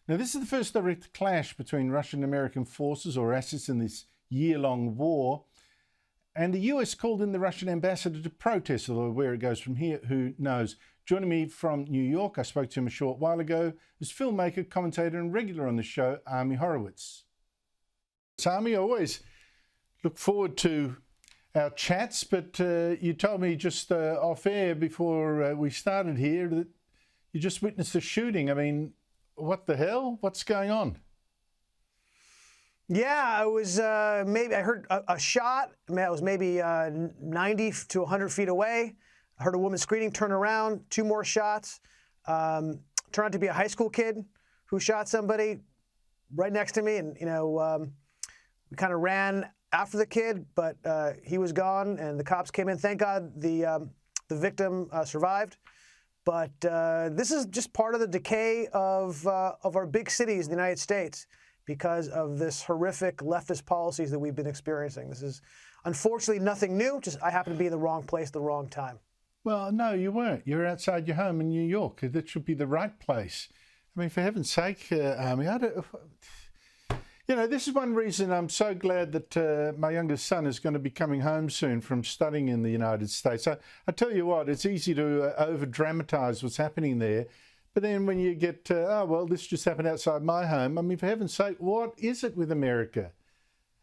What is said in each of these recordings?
Now, this is the first direct clash between Russian and American forces or assets in this year-long war. And the US called in the Russian ambassador to protest, although where it goes from here, who knows. Joining me from New York, I spoke to him a short while ago, is filmmaker, commentator and regular on the show, Ami Horowitz. So, Ami, I always look forward to our chats, but you told me just off air before we started here that you just witnessed a shooting. I mean, what the hell? What's going on? Yeah, I was I heard a shot. I was maybe 90 to 100 feet away. I heard a woman screaming, turn around, 2 more shots. Turned out to be a high school kid who shot somebody right next to me. And, we kind of ran after the kid, but he was gone and the cops came in. Thank God the victim survived. But this is just part of the decay of our big cities in the United States because of this horrific leftist policies that we've been experiencing. This is unfortunately nothing new, just I happen to be in the wrong place at the wrong time. Well, no, you weren't. You're outside your home in New York. That should be the right place. I mean, for heaven's sake, Ami, this is one reason I'm so glad that my youngest son is going to be coming home soon from studying in the United States. I tell you what, it's easy to over-dramatise what's happening there. But then when you get, this just happened outside my home. I mean, for heaven's sake, what is it with America?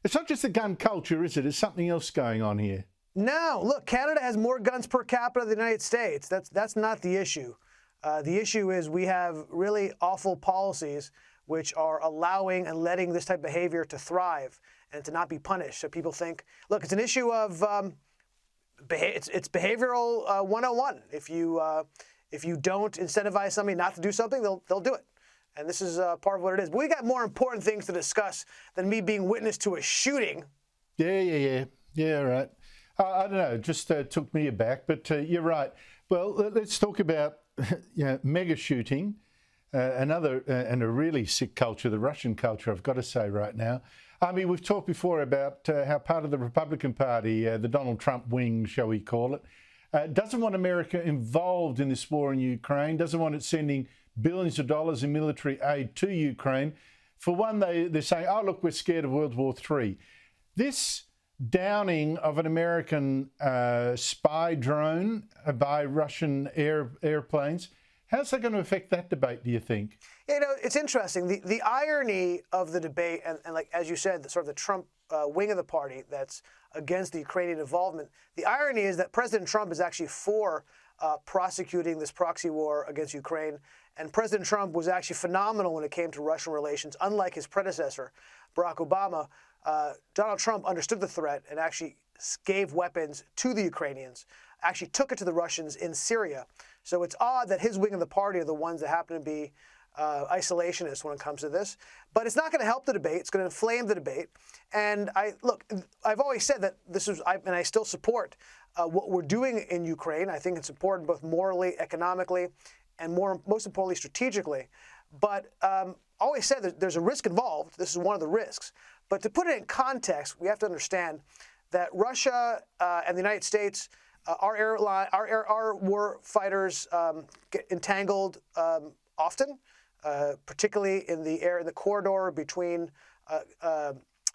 It's not just a gun culture, is it? There's something else going on here. No, look, Canada has more guns per capita than the United States. That's not the issue. The issue is we have really awful policies which are allowing and letting this type of behavior to thrive and to not be punished. So people think, look, it's an issue of it's behavioral 101. If you don't incentivize somebody not to do something, they'll do it. And this is part of what it is. But we got more important things to discuss than me being witness to a shooting. Yeah, right. I don't know, it just took me aback, but you're right. Well, let's talk about mega shooting, another and a really sick culture, the Russian culture, I've got to say right now. I mean, we've talked before about how part of the Republican Party, the Donald Trump wing, shall we call it, doesn't want America involved in this war in Ukraine, doesn't want it sending billions of dollars in military aid to Ukraine. For one, they're saying, oh, look, we're scared of World War III. This downing of an American spy drone by Russian airplanes, how's that going to affect that debate, do you think? It's interesting. The irony of the debate, and like as you said, sort of the Trump wing of the party that's against the Ukrainian involvement, the irony is that President Trump is actually for prosecuting this proxy war against Ukraine. And President Trump was actually phenomenal when it came to Russian relations. Unlike his predecessor, Barack Obama, Donald Trump understood the threat and actually gave weapons to the Ukrainians, actually took it to the Russians in Syria. So it's odd that his wing of the party are the ones that happen to be isolationists when it comes to this. But it's not going to help the debate. It's going to inflame the debate. And I've always said that and I still support what we're doing in Ukraine. I think it's important both morally, economically, and most importantly, strategically. But always said that there's a risk involved. This is one of the risks. But to put it in context, we have to understand that Russia and the United States, our war fighters get entangled often, particularly in the corridor between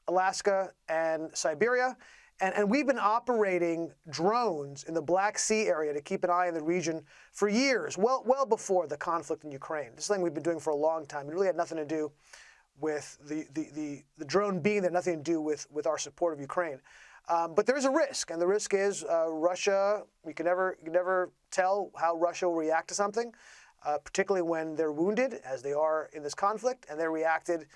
Alaska and Siberia. And we've been operating drones in the Black Sea area to keep an eye on the region for years, well before the conflict in Ukraine. This is something we've been doing for a long time. It really had nothing to do with the drone being there, nothing to do with our support of Ukraine. But there is a risk, and the risk is Russia. You can never tell how Russia will react to something, particularly when they're wounded, as they are in this conflict, and they reacted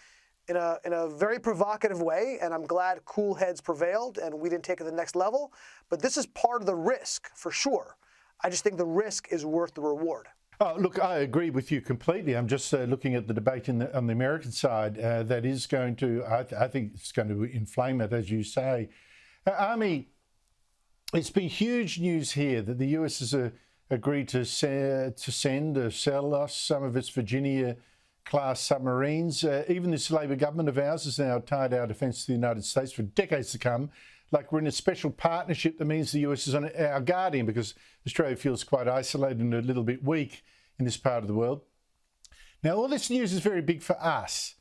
in a very provocative way, and I'm glad cool heads prevailed and we didn't take it to the next level. But this is part of the risk, for sure. I just think the risk is worth the reward. Oh, look, I agree with you completely. I'm just looking at the debate on the American side. That is going to, I think it's going to inflame it, as you say. Ami, it's been huge news here that the US has agreed to send or sell us some of its Virginia-class submarines. Even this Labor government of ours has now tied our defence to the United States for decades to come. Like we're in a special partnership that means the US is on our guardian because Australia feels quite isolated and a little bit weak in this part of the world. Now, all this news is very big for us,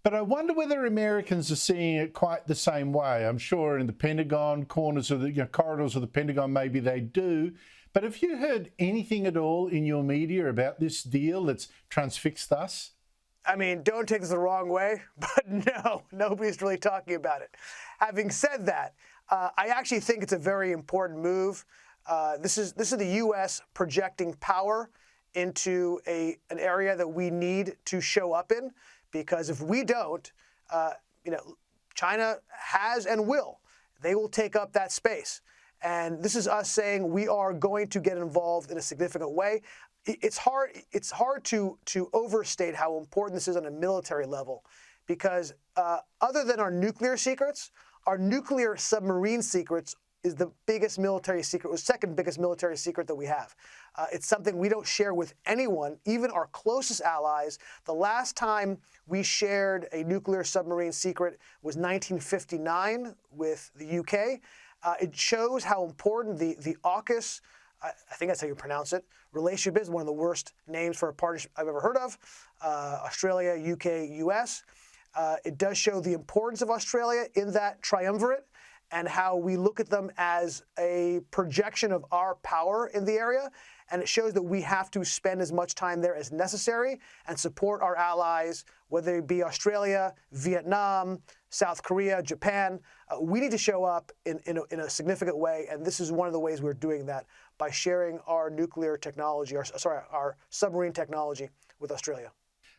but I wonder whether Americans are seeing it quite the same way. I'm sure in the Pentagon, corners of the corridors of the Pentagon, maybe they do. But have you heard anything at all in your media about this deal that's transfixed us? I mean, don't take this the wrong way, but no, nobody's really talking about it. Having said that, I actually think it's a very important move. This is the U.S. projecting power into an area that we need to show up in, because if we don't, China has and will. They will take up that space. And this is us saying we are going to get involved in a significant way. It's hard to overstate how important this is on a military level, because other than our nuclear secrets, our nuclear submarine secrets is the biggest military secret, or second biggest military secret that we have. It's something we don't share with anyone, even our closest allies. The last time we shared a nuclear submarine secret was 1959 with the UK. It shows how important the AUKUS, I think that's how you pronounce it, relationship is. One of the worst names for a partnership I've ever heard of. Australia, UK, US. It does show the importance of Australia in that triumvirate, and how we look at them as a projection of our power in the area. And it shows that we have to spend as much time there as necessary and support our allies, whether it be Australia, Vietnam, South Korea, Japan. We need to show up in a significant way, and this is one of the ways we're doing that, by sharing our nuclear technology, our submarine technology with Australia.